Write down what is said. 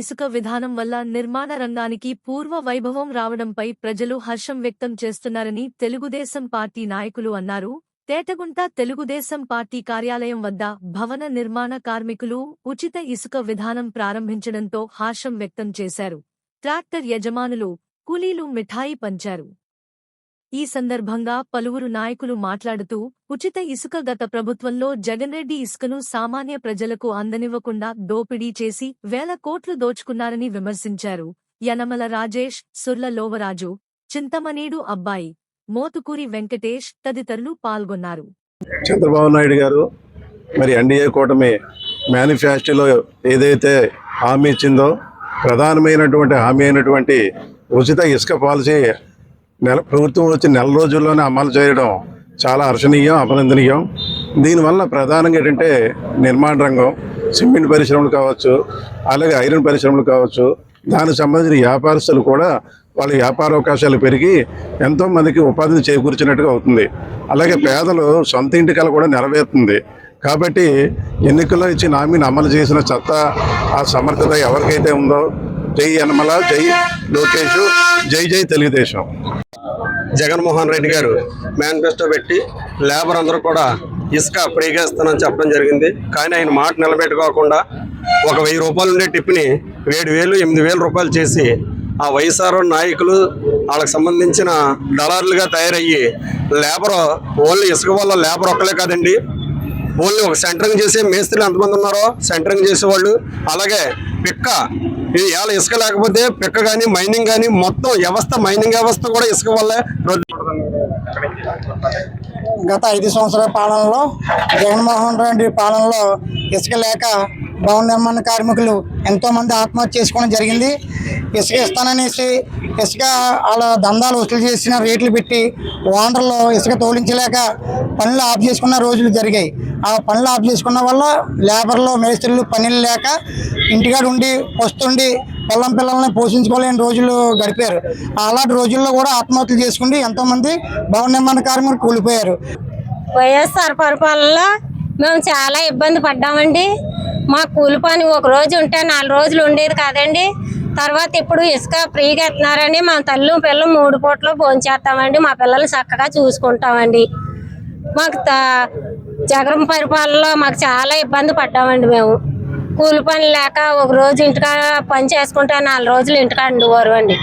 ఇసుక విధానం వల్ల నిర్మాణ రంగానికి పూర్వ వైభవం రావడంపై ప్రజలు హర్షం వ్యక్తం చేస్తున్నారని తెలుగుదేశం పార్టీ నాయకులు అన్నారు. తేటగుంట తెలుగుదేశం పార్టీ కార్యాలయం వద్ద భవన నిర్మాణ కార్మికులు ఉచిత ఇసుక విధానం ప్రారంభించడంతో హర్షం వ్యక్తం చేశారు. ట్రాక్టర్ యజమానులు, కూలీలు మిఠాయి పంచారు. ఈ సందర్భంగా పలువురు నాయకులు మాట్లాడుతూ, ఉచిత ఇసుక గత ప్రభుత్వంలో జగన్రెడ్డి ఇసుకను సామాన్య ప్రజలకు అందనివ్వకుండా దోపిడీ చేసి వేల కోట్లు దోచుకున్నారని విమర్శించారు. యనమల రాజేష్, సుర్ల లోవరాజు, చింతమనేడు అబ్బాయి, మోతుకూరి వెంకటేష్ తదితరులు పాల్గొన్నారు. చంద్రబాబు నాయుడు గారు మరి ఎన్డీఏ కూటమి మేనిఫెస్టోలో ఏదైతే హామీ ఇచ్చిందో ప్రధానమైనటువంటి హామీ అయినటువంటి ఉచిత ఇసుక పాలసీ ప్రభుత్వం వచ్చి నెల రోజుల్లోనే అమలు చేయడం చాలా హర్షణీయం, అభినందనీయం. దీనివల్ల ప్రధానంగా ఏంటంటే నిర్మాణ రంగం, సిమెంట్ పరిశ్రమలు కావచ్చు, అలాగే ఐరన్ పరిశ్రమలు కావచ్చు, దానికి సంబంధించిన వ్యాపారస్తులు కూడా వాళ్ళ వ్యాపార అవకాశాలు పెరిగి ఎంతోమందికి ఉపాధిని చేకూర్చినట్టుగా అవుతుంది. అలాగే పేదలు సొంత ఇంటి కల కూడా నెరవేరుతుంది. కాబట్టి ఎన్నికల్లో ఇచ్చిన హామీని అమలు చేసిన సత్తా, ఆ సమర్థత ఎవరికైతే ఉందో జై యనమల, జై లోకేష్, జై జై తెలుగుదేశం. జగన్మోహన్ రెడ్డి గారు మేనిఫెస్టో పెట్టి లేబర్ అందరూ కూడా ఇసుక ఫ్రీగా ఇస్తానని చెప్పడం జరిగింది. కానీ ఆయన మాట నిలబెట్టుకోకుండా ఒక 1000 రూపాయలు ఉండే టిప్ని 7,000, 8,000 రూపాయలు చేసి ఆ వైఎస్ఆర్ నాయకులు వాళ్ళకి సంబంధించిన దళారులుగా తయారయ్యి లేబర్ ఓన్లీ ఇసుక వల్ల లేబర్ ఒక్కలే కాదండి, ఓన్లీ ఒక సెంటరింగ్ చేసే మేస్త్రీలు ఎంతమంది ఉన్నారో సెంటరింగ్ చేసేవాళ్ళు, అలాగే పిక్క ఇది ఎలా ఇసుక లేకపోతే పిక్క కానీ మైనింగ్ కానీ మొత్తం వ్యవస్థ, మైనింగ్ వ్యవస్థ కూడా ఇసుక వల్లే. గత 5 సంవత్సరాల పాలనలో జగన్మోహన్ రెడ్డి పాలనలో ఇసుక లేక భవన నిర్మాణ కార్మికులు ఎంతోమంది ఆత్మహత్య చేసుకోవడం జరిగింది. ఇసుక ఇస్తాననేసి ఇసుక వాళ్ళ దందాలు వసూలు చేసిన రేట్లు పెట్టి ఓనర్లు ఇసుక తోలించలేక పనులు ఆఫ్ చేసుకున్న రోజులు జరిగాయి. ఆ పనులు ఆఫ్ చేసుకున్న వల్ల లేబర్లు, మేస్త్రీలు పనులు లేక ఇంటికాడ ఉండి వస్తుండి పిల్లల్ని పోషించుకోలేని రోజులు గడిపారు. అలాంటి రోజుల్లో కూడా ఆత్మహత్యలు చేసుకుని ఎంతోమంది భవన నిర్మాణ కార్మికులు కూలిపోయారు. వైఎస్ఆర్ పరిపాలనలో మేము చాలా ఇబ్బంది పడ్డామండి. మా కూలి పని ఒక రోజు ఉంటే 4 రోజులు ఉండేది కాదండి. తర్వాత ఇప్పుడు ఇసుక ఫ్రీగా ఇస్తున్నారని మా తల్లు పిల్లలు 3 పూటలు భోంచేస్తామండి. మా పిల్లల్ని చక్కగా చూసుకుంటామండి. మాకు జగన్ పరిపాలనలో మాకు చాలా ఇబ్బంది పడ్డామండి. మేము కూలి పని లేక ఒక రోజు ఇంటికాడ పని చేసుకుంటే 4 రోజులు ఇంటికాడ ఉండేవారు అండి.